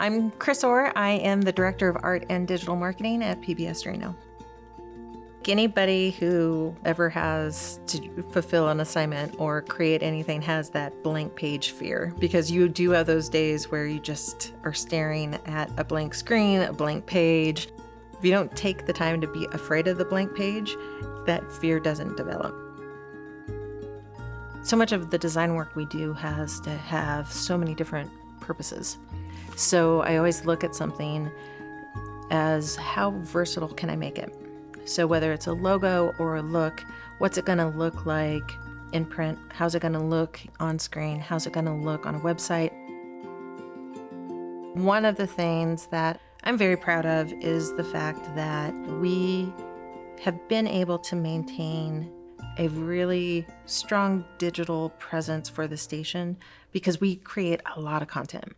I'm Chris Orr. I am the Director of Art and Digital Marketing at PBS Reno. Anybody who ever has to fulfill an assignment or create anything has that blank page fear, because you do have those days where you just are staring at a blank screen, a blank page. If you don't take the time to be afraid of the blank page, that fear doesn't develop. So much of the design work we do has to have so many different purposes. So I always look at something as how versatile can I make it? So whether it's a logo or a look, what's it gonna look like in print? How's it gonna look on screen? How's it gonna look on a website? One of the things that I'm very proud of is the fact that we have been able to maintain a really strong digital presence for the station because we create a lot of content.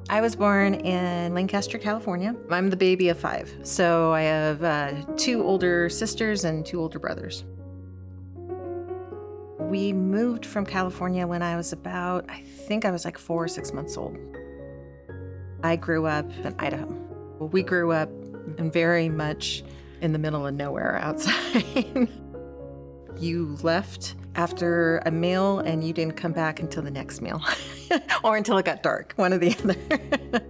I was born in Lancaster, California. I'm the baby of 5, so I have 2 older sisters and 2 older brothers. We moved from California when I was I was like 4 or 6 months old. I grew up in Idaho. We grew up very much in the middle of nowhere outside. You left after a meal and you didn't come back until the next meal or until it got dark, one or the other.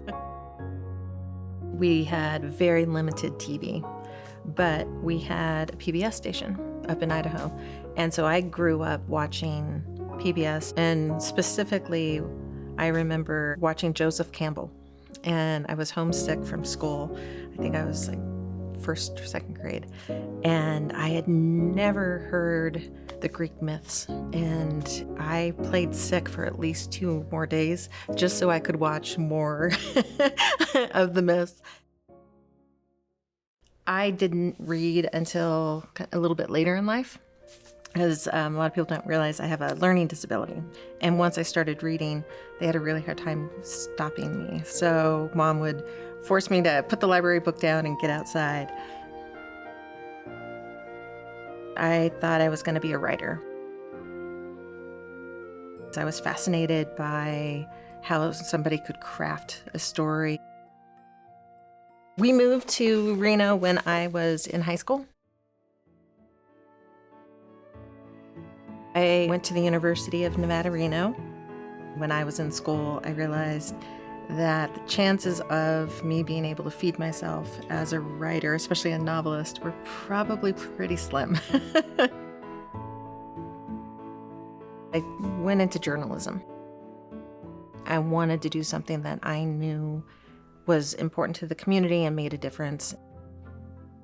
We had very limited TV, but we had a PBS station up in Idaho. And so I grew up watching PBS, and specifically, I remember watching Joseph Campbell. And I was homesick from school. I think I was like 1st or 2nd grade. And I had never heard the Greek myths. And I played sick for at least 2 more days just so I could watch more of the myths. I didn't read until a little bit later in life, as a lot of people don't realize I have a learning disability. And once I started reading, they had a really hard time stopping me. So Mom would force me to put the library book down and get outside. I thought I was going to be a writer. I was fascinated by how somebody could craft a story. We moved to Reno when I was in high school. I went to the University of Nevada, Reno. When I was in school, I realized that the chances of me being able to feed myself as a writer, especially a novelist, were probably pretty slim. I went into journalism. I wanted to do something that I knew was important to the community and made a difference.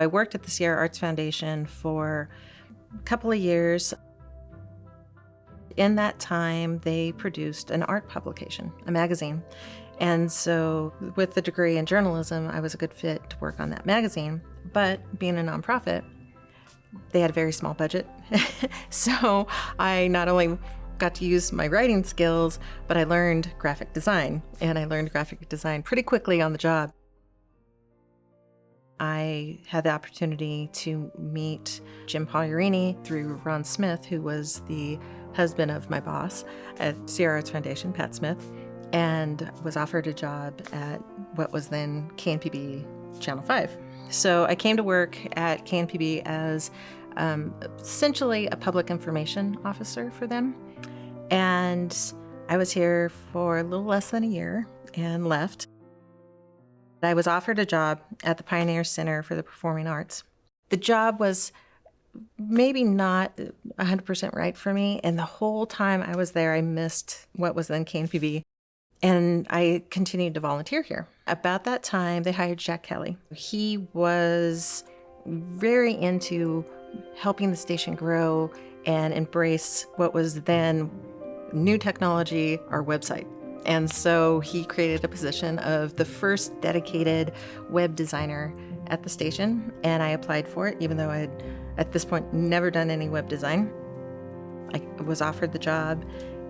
I worked at the Sierra Arts Foundation for a couple of years. In that time, they produced an art publication, a magazine. And so with the degree in journalism, I was a good fit to work on that magazine. But being a nonprofit, they had a very small budget. So I not only got to use my writing skills, but I learned graphic design. And I learned graphic design pretty quickly on the job. I had the opportunity to meet Jim Pagliarini through Ron Smith, who was the husband of my boss at Sierra Arts Foundation, Pat Smith, and was offered a job at what was then KNPB Channel 5. So I came to work at KNPB as essentially a public information officer for them. And I was here for a little less than a year and left. I was offered a job at the Pioneer Center for the Performing Arts. The job was maybe not 100% right for me, and the whole time I was there, I missed what was then KNPB, and I continued to volunteer here. About that time, they hired Jack Kelly. He was very into helping the station grow and embrace what was then new technology, our website. And so he created a position of the first dedicated web designer at the station, and I applied for it, even though I had, at this point, never done any web design. I was offered the job,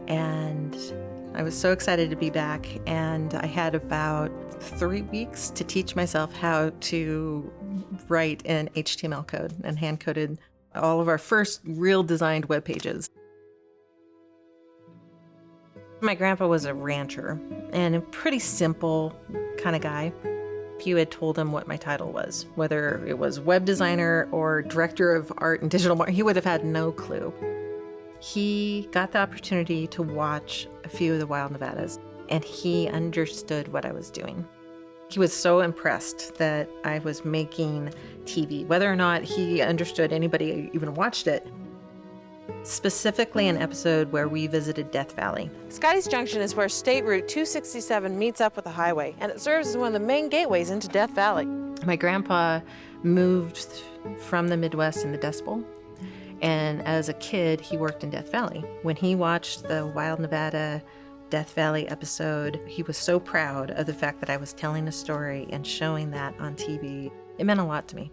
and I was so excited to be back, and I had about 3 weeks to teach myself how to write in HTML code, and hand-coded all of our first real designed web pages. My grandpa was a rancher and a pretty simple kind of guy. If you had told him what my title was, whether it was web designer or director of art and digital marketing, he would have had no clue. He got the opportunity to watch a few of the Wild Nevadas, and he understood what I was doing. He was so impressed that I was making TV, whether or not he understood anybody even watched it. Specifically an episode where we visited Death Valley. Scotty's Junction is where State Route 267 meets up with the highway, and it serves as one of the main gateways into Death Valley. My grandpa moved from the Midwest in the Dust Bowl, and as a kid, he worked in Death Valley. When he watched the Wild Nevada Death Valley episode, he was so proud of the fact that I was telling a story and showing that on TV. It meant a lot to me.